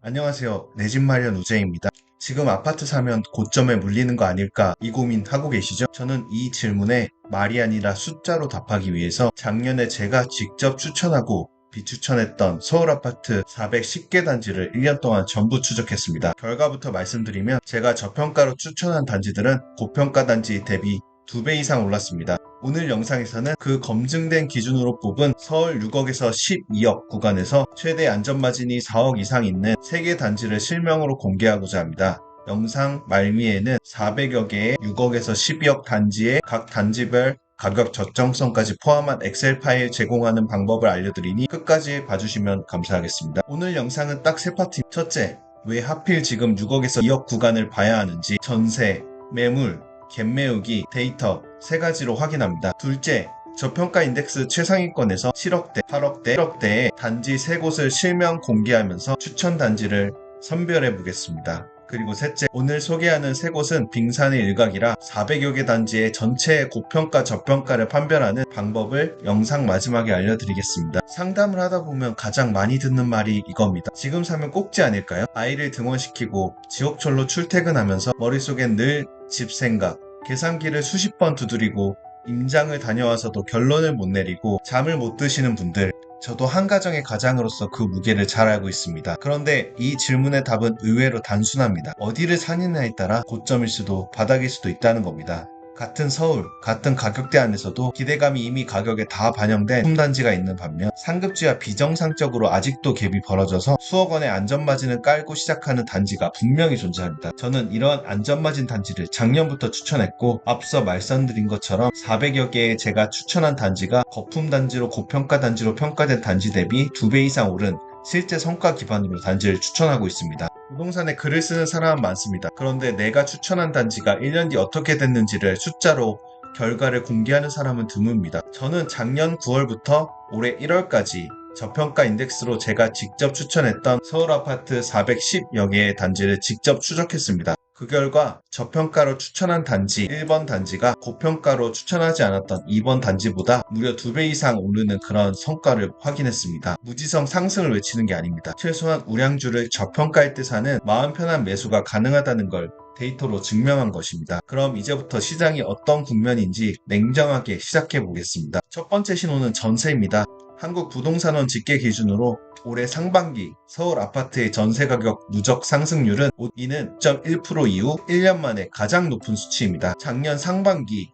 안녕하세요. 내 집 마련 우재입니다. 지금 아파트 사면 고점에 물리는 거 아닐까 이 고민 하고 계시죠? 저는 이 질문에 말이 아니라 숫자로 답하기 위해서 작년에 제가 직접 추천하고 비추천했던 서울 아파트 410개 단지를 1년 동안 전부 추적했습니다. 결과부터 말씀드리면 제가 저평가로 추천한 단지들은 고평가 단지 대비 2배 이상 올랐습니다. 오늘 영상에서는 그 검증된 기준으로 뽑은 서울 6억에서 12억 구간에서 최대 안전마진이 4억 이상 있는 3개 단지를 실명으로 공개하고자 합니다. 영상 말미에는 400여 개의 6억에서 12억 단지의 각 단지별 가격 적정성까지 포함한 엑셀 파일 제공하는 방법을 알려드리니 끝까지 봐주시면 감사하겠습니다. 오늘 영상은 딱 3파트. 첫째, 왜 하필 지금 6억에서 2억 구간을 봐야 하는지 전세, 매물, 갭 메우기, 데이터 3가지로 확인합니다. 둘째, 저평가 인덱스 최상위권에서 7억대, 8억대, 1억대의 단지 3곳을 실명 공개하면서 추천 단지를 선별해 보겠습니다. 그리고 셋째, 오늘 소개하는 3곳은 빙산의 일각이라 400여 개 단지의 전체 고평가 저평가를 판별하는 방법을 영상 마지막에 알려드리겠습니다. 상담을 하다 보면 가장 많이 듣는 말이 이겁니다. 지금 사면 꼭지 아닐까요? 아이를 등원시키고 지옥철로 출퇴근하면서 머릿속엔 늘 집 생각, 계산기를 수십 번 두드리고 임장을 다녀와서도 결론을 못 내리고 잠을 못 드시는 분들, 저도 한 가정의 가장으로서 그 무게를 잘 알고 있습니다. 그런데 이 질문의 답은 의외로 단순합니다. 어디를 사느냐에 따라 고점일 수도 바닥일 수도 있다는 겁니다. 같은 서울, 같은 가격대 안에서도 기대감이 이미 가격에 다 반영된 홈단지가 있는 반면 상급지와 비정상적으로 아직도 갭이 벌어져서 수억 원의 안전마진을 깔고 시작하는 단지가 분명히 존재합니다. 저는 이런 안전마진 단지를 작년부터 추천했고 앞서 말씀드린 것처럼 400여 개의 제가 추천한 단지가 거품 단지로 고평가 단지로 평가된 단지 대비 2배 이상 오른 실제 성과 기반으로 단지를 추천하고 있습니다. 부동산에 글을 쓰는 사람은 많습니다. 그런데 내가 추천한 단지가 1년 뒤 어떻게 됐는지를 숫자로 결과를 공개하는 사람은 드뭅니다. 저는 작년 9월부터 올해 1월까지 저평가 인덱스로 제가 직접 추천했던 서울 아파트 410여 개의 단지를 직접 추적했습니다. 그 결과 저평가로 추천한 단지 1번 단지가 고평가로 추천하지 않았던 2번 단지보다 무려 2배 이상 오르는 그런 성과를 확인했습니다. 무지성 상승을 외치는 게 아닙니다. 최소한 우량주를 저평가일 때 사는 마음 편한 매수가 가능하다는 걸 데이터로 증명한 것입니다. 그럼 이제부터 시장이 어떤 국면인지 냉정하게 시작해 보겠습니다. 첫 번째 신호는 전세입니다. 한국부동산원 집계 기준으로 올해 상반기 서울 아파트의 전세 가격 누적 상승률은 이는 0.1% 이후 1년 만에 가장 높은 수치입니다. 작년 상반기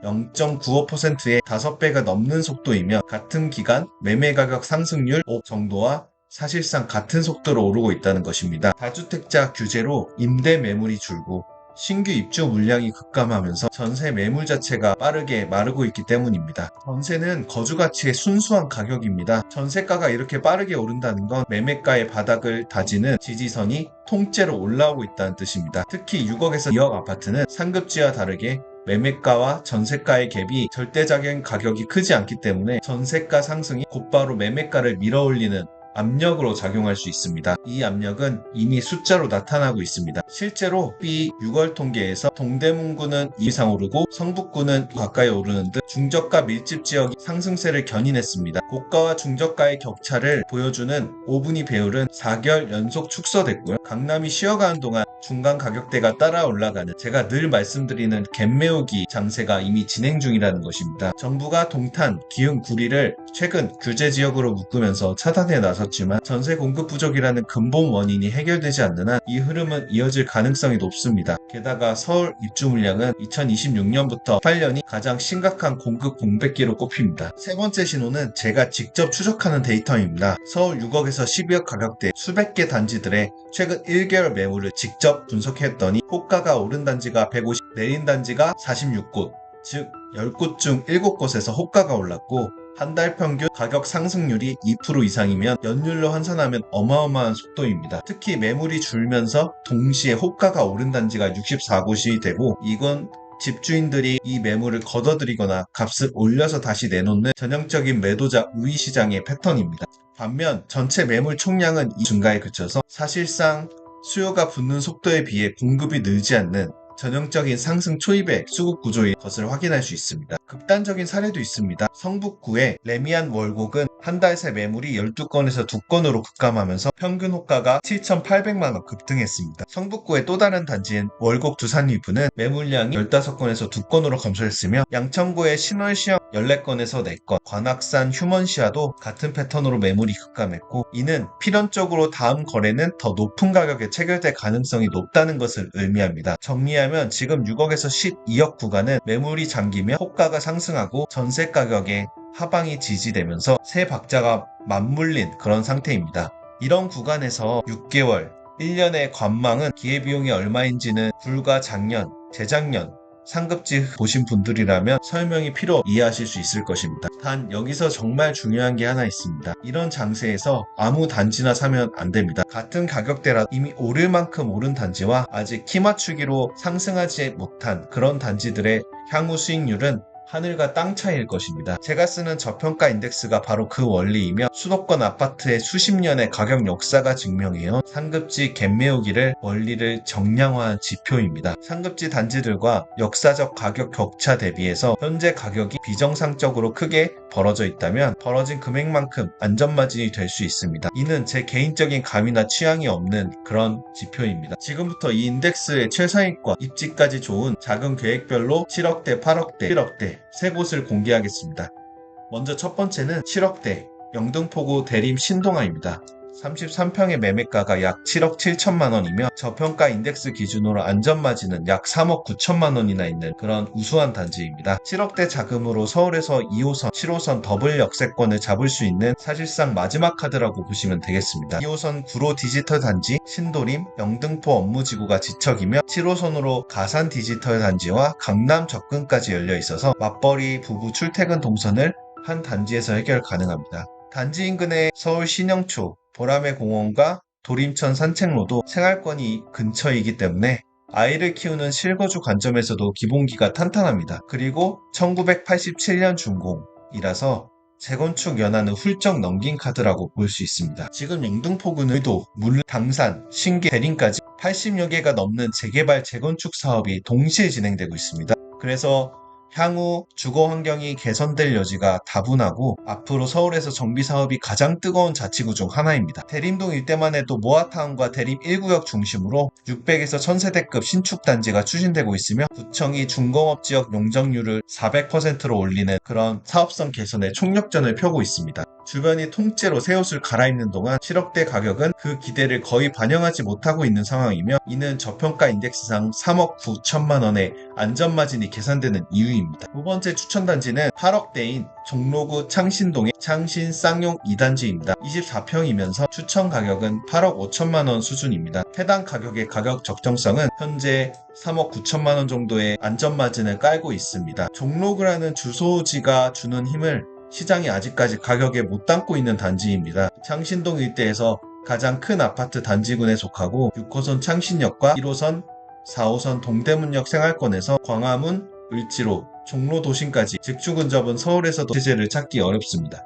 0.95%의 5배가 넘는 속도이며 같은 기간 매매 가격 상승률 5 정도와 사실상 같은 속도로 오르고 있다는 것입니다. 다주택자 규제로 임대 매물이 줄고 신규 입주 물량이 급감하면서 전세 매물 자체가 빠르게 마르고 있기 때문입니다. 전세는 거주가치의 순수한 가격입니다. 전세가가 이렇게 빠르게 오른다는 건 매매가의 바닥을 다지는 지지선이 통째로 올라오고 있다는 뜻입니다. 특히 6억에서 2억 아파트는 상급지와 다르게 매매가와 전세가의 갭이 절대적인 가격이 크지 않기 때문에 전세가 상승이 곧바로 매매가를 밀어올리는 압력으로 작용할 수 있습니다. 이 압력은 이미 숫자로 나타나고 있습니다. 실제로 B 6월 통계에서 동대문구는 2 이상 오르고 성북구는 가까이 오르는 등 중저가 밀집 지역이 상승세를 견인했습니다. 고가와 중저가의 격차를 보여주는 5분위 배율은 4개월 연속 축소됐고요. 강남이 쉬어가는 동안 중간 가격대가 따라 올라가는 제가 늘 말씀드리는 갭 메우기 장세가 이미 진행 중이라는 것입니다. 정부가 동탄, 기흥, 구리를 최근 규제 지역으로 묶으면서 차단해 나섰지만 전세 공급 부족이라는 근본 원인이 해결되지 않는 한 이 흐름은 이어질 가능성이 높습니다. 게다가 서울 입주 물량은 2026년부터 8년이 가장 심각한 공급 공백기로 꼽힙니다. 세 번째 신호는 제가 직접 추적하는 데이터입니다. 서울 6억에서 12억 가격대 수백 개 단지들의 최근 1개월 매물을 직접 분석했더니 호가가 오른 단지가 150, 내린 단지가 46곳, 즉 10곳 중 7곳에서 호가가 올랐고 한 달 평균 가격 상승률이 2% 이상이면 연율로 환산하면 어마어마한 속도입니다. 특히 매물이 줄면서 동시에 호가가 오른 단지가 64곳이 되고 이건 집주인들이 이 매물을 걷어들이거나 값을 올려서 다시 내놓는 전형적인 매도자 우위 시장의 패턴입니다. 반면 전체 매물 총량은 이 증가에 그쳐서 사실상 수요가 붙는 속도에 비해 공급이 늘지 않는 전형적인 상승 초입의 수급 구조인 것을 확인할 수 있습니다. 극단적인 사례도 있습니다. 성북구의 레미안 월곡은 한 달 새 매물이 12건에서 2건으로 급감하면서 평균 호가가 7,800만원 급등했습니다. 성북구의 또 다른 단지인 월곡 두산리브는 매물량이 15건에서 2건으로 감소했으며 양천구의 신월시형 14건에서 4건, 관악산 휴먼시아도 같은 패턴으로 매물이 급감했고, 이는 필연적으로 다음 거래는 더 높은 가격에 체결될 가능성이 높다는 것을 의미합니다. 정리하면 지금 6억에서 12억 구간은 매물이 잠기며 호가가 상승하고 전세 가격에 하방이 지지되면서 세 박자가 맞물린 그런 상태입니다. 이런 구간에서 6개월, 1년의 관망은 기회비용이 얼마인지는 불과 작년, 재작년 상급지 보신 분들이라면 설명이 필요 없이 이해하실 수 있을 것입니다. 단 여기서 정말 중요한 게 하나 있습니다. 이런 장세에서 아무 단지나 사면 안 됩니다. 같은 가격대라 이미 오를 만큼 오른 단지와 아직 키 맞추기로 상승하지 못한 그런 단지들의 향후 수익률은 하늘과 땅 차이일 것입니다. 제가 쓰는 저평가 인덱스가 바로 그 원리이며 수도권 아파트의 수십 년의 가격 역사가 증명해온 상급지 갭 메우기를 원리를 정량화한 지표입니다. 상급지 단지들과 역사적 가격 격차 대비해서 현재 가격이 비정상적으로 크게 벌어져 있다면 벌어진 금액만큼 안전마진이 될 수 있습니다. 이는 제 개인적인 감이나 취향이 없는 그런 지표입니다. 지금부터 이 인덱스의 최상위권, 입지까지 좋은 작은 계획별로 7억대, 8억대, 7억대 세 곳을 공개하겠습니다. 먼저 첫 번째는 7억대 영등포구 대림 신동아입니다. 33평의 매매가가 약 7억 7천만원이며 저평가 인덱스 기준으로 안전마진은 약 3억 9천만원이나 있는 그런 우수한 단지입니다. 7억대 자금으로 서울에서 2호선, 7호선 더블 역세권을 잡을 수 있는 사실상 마지막 카드라고 보시면 되겠습니다. 2호선 구로 디지털 단지, 신도림, 영등포 업무지구가 지척이며 7호선으로 가산 디지털 단지와 강남 접근까지 열려 있어서 맞벌이 부부 출퇴근 동선을 한 단지에서 해결 가능합니다. 단지 인근의 서울 신영초, 보라매 공원과 도림천 산책로도 생활권이 근처이기 때문에 아이를 키우는 실거주 관점에서도 기본기가 탄탄합니다. 그리고 1987년 준공이라서 재건축 연한을 훌쩍 넘긴 카드라고 볼 수 있습니다. 지금 영등포구는 의도, 물류, 당산, 신계, 대림까지 80여 개가 넘는 재개발, 재건축 사업이 동시에 진행되고 있습니다. 그래서 향후 주거 환경이 개선될 여지가 다분하고 앞으로 서울에서 정비 사업이 가장 뜨거운 자치구 중 하나입니다. 대림동 일대만 해도 모아타운과 대림 1구역 중심으로 600에서 1000세대급 신축 단지가 추진되고 있으며 구청이 중공업 지역 용적률을 400%로 올리는 그런 사업성 개선에 총력전을 펴고 있습니다. 주변이 통째로 새 옷을 갈아입는 동안 7억대 가격은 그 기대를 거의 반영하지 못하고 있는 상황이며, 이는 저평가 인덱스상 3억 9천만 원의 안전마진이 계산되는 이유입니다. 두 번째 추천단지는 8억대인 종로구 창신동의 창신 쌍용 2단지입니다. 24평이면서 추천 가격은 8억 5천만 원 수준입니다. 해당 가격의 가격 적정성은 현재 3억 9천만 원 정도의 안전마진을 깔고 있습니다. 종로구라는 주소지가 주는 힘을 시장이 아직까지 가격에 못 담고 있는 단지입니다. 창신동 일대에서 가장 큰 아파트 단지군에 속하고 6호선 창신역과 1호선, 4호선 동대문역 생활권에서 광화문, 을지로, 종로 도심까지 직주 근접은 서울에서도 시세를 찾기 어렵습니다.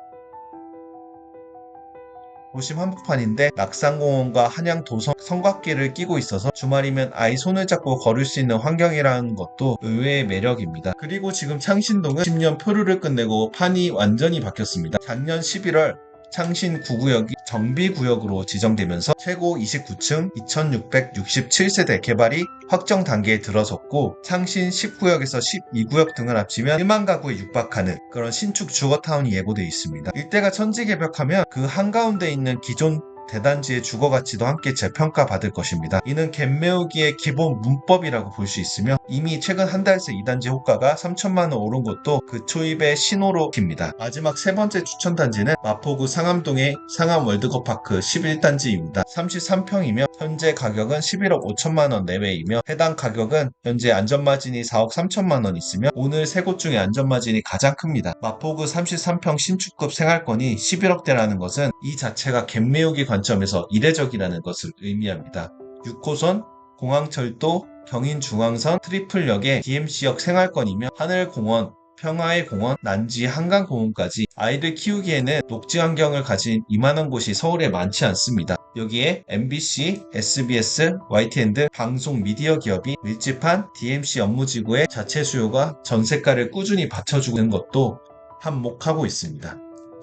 도심 한복판인데 낙산공원과 한양 도성 성곽길을 끼고 있어서 주말이면 아이 손을 잡고 걸을 수 있는 환경이라는 것도 의외의 매력입니다. 그리고 지금 창신동은 10년 표류를 끝내고 판이 완전히 바뀌었습니다. 작년 11월 창신 9구역이 정비구역으로 지정되면서 최고 29층 2667세대 개발이 확정 단계에 들어섰고, 창신 10구역에서 12구역 등을 합치면 1만 가구에 육박하는 그런 신축 주거타운이 예고되어 있습니다. 일대가 천지개벽하면 그 한가운데 있는 기존 대단지의 주거가치도 함께 재평가받을 것입니다. 이는 갭 메우기의 기본 문법이라고 볼 수 있으며, 이미 최근 한 달 새 이 단지 호가가 3천만 원 오른 것도 그 초입의 신호로 깁니다. 마지막 세 번째 추천 단지는 마포구 상암동의 상암 월드컵파크 11단지입니다. 33평이며 현재 가격은 11억 5천만 원 내외이며, 해당 가격은 현재 안전마진이 4억 3천만 원 있으며 오늘 세 곳 중에 안전마진이 가장 큽니다. 마포구 33평 신축급 생활권이 11억대라는 것은 이 자체가 갭 메우기 관점에서 이례적이라는 것을 의미합니다. 6호선, 공항철도, 경인중앙선, 트리플역의 DMC역 생활권이며 하늘공원, 평화의 공원, 난지 한강공원까지 아이들 키우기에는 녹지 환경을 가진 이만한 곳이 서울에 많지 않습니다. 여기에 MBC, SBS, YTN 등 방송 미디어 기업이 밀집한 DMC 업무지구의 자체 수요가 전세가를 꾸준히 받쳐주는 것도 한몫하고 있습니다.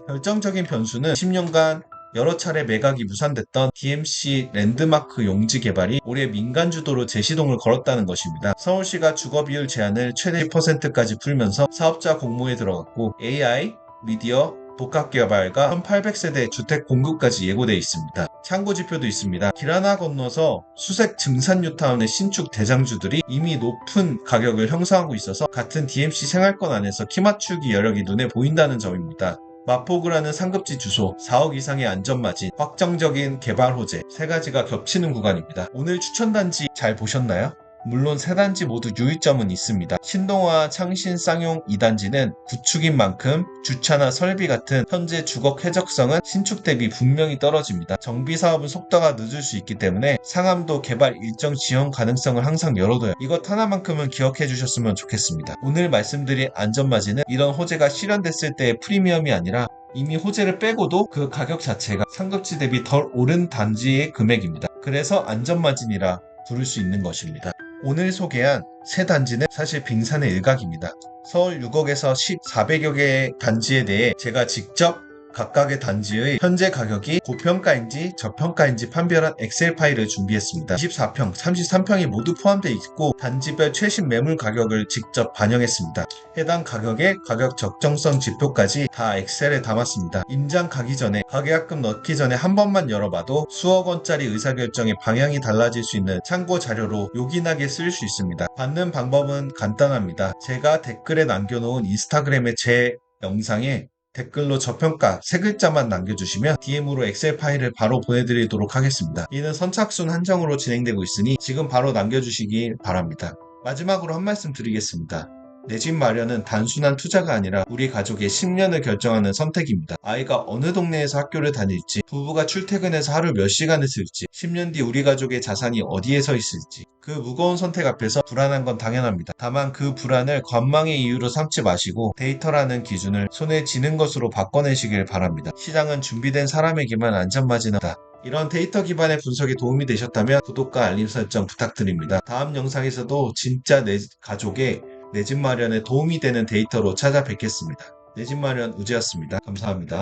결정적인 변수는 10년간 여러 차례 매각이 무산됐던 DMC 랜드마크 용지 개발이 올해 민간 주도로 재시동을 걸었다는 것입니다. 서울시가 주거비율 제한을 최대 10%까지 풀면서 사업자 공모에 들어갔고 AI, 미디어, 복합개발과 1800세대 주택 공급까지 예고되어 있습니다. 참고 지표도 있습니다. 길 하나 건너서 수색 증산뉴타운의 신축 대장주들이 이미 높은 가격을 형성하고 있어서 같은 DMC 생활권 안에서 키 맞추기 여력이 눈에 보인다는 점입니다. 마포구라는 상급지 주소, 4억 이상의 안전마진, 확정적인 개발 호재, 세 가지가 겹치는 구간입니다. 오늘 추천단지 잘 보셨나요? 물론 세 단지 모두 유의점은 있습니다. 신동화, 창신, 쌍용 2단지는 구축인 만큼 주차나 설비 같은 현재 주거 쾌적성은 신축 대비 분명히 떨어집니다. 정비 사업은 속도가 늦을 수 있기 때문에 상암도 개발 일정 지연 가능성을 항상 열어둬요. 이것 하나만큼은 기억해 주셨으면 좋겠습니다. 오늘 말씀드린 안전마진은 이런 호재가 실현됐을 때의 프리미엄이 아니라 이미 호재를 빼고도 그 가격 자체가 상급지 대비 덜 오른 단지의 금액입니다. 그래서 안전마진이라 부를 수 있는 것입니다. 오늘 소개한 세 단지는 사실 빙산의 일각입니다. 서울 6억에서 400여 개의 단지에 대해 제가 직접 각각의 단지의 현재 가격이 고평가인지 저평가인지 판별한 엑셀 파일을 준비했습니다. 24평, 33평이 모두 포함되어 있고 단지별 최신 매물 가격을 직접 반영했습니다. 해당 가격의 가격 적정성 지표까지 다 엑셀에 담았습니다. 임장 가기 전에 가계약금 넣기 전에 한 번만 열어봐도 수억 원짜리 의사결정의 방향이 달라질 수 있는 참고 자료로 요긴하게 쓸 수 있습니다. 받는 방법은 간단합니다. 제가 댓글에 남겨놓은 인스타그램의 제 영상에 댓글로 저평가 세 글자만 남겨주시면 DM으로 엑셀 파일을 바로 보내드리도록 하겠습니다. 이는 선착순 한정으로 진행되고 있으니 지금 바로 남겨주시길 바랍니다. 마지막으로 한 말씀 드리겠습니다. 내 집 마련은 단순한 투자가 아니라 우리 가족의 10년을 결정하는 선택입니다. 아이가 어느 동네에서 학교를 다닐지, 부부가 출퇴근해서 하루 몇 시간을 쓸지, 10년 뒤 우리 가족의 자산이 어디에 서 있을지, 그 무거운 선택 앞에서 불안한 건 당연합니다. 다만 그 불안을 관망의 이유로 삼지 마시고 데이터라는 기준을 손에 쥐는 것으로 바꿔내시길 바랍니다. 시장은 준비된 사람에게만 안전마진을 한다. 이런 데이터 기반의 분석에 도움이 되셨다면 구독과 알림 설정 부탁드립니다. 다음 영상에서도 진짜 내 가족의 내 집 마련에 도움이 되는 데이터로 찾아뵙겠습니다. 내 집 마련 우지였습니다. 감사합니다.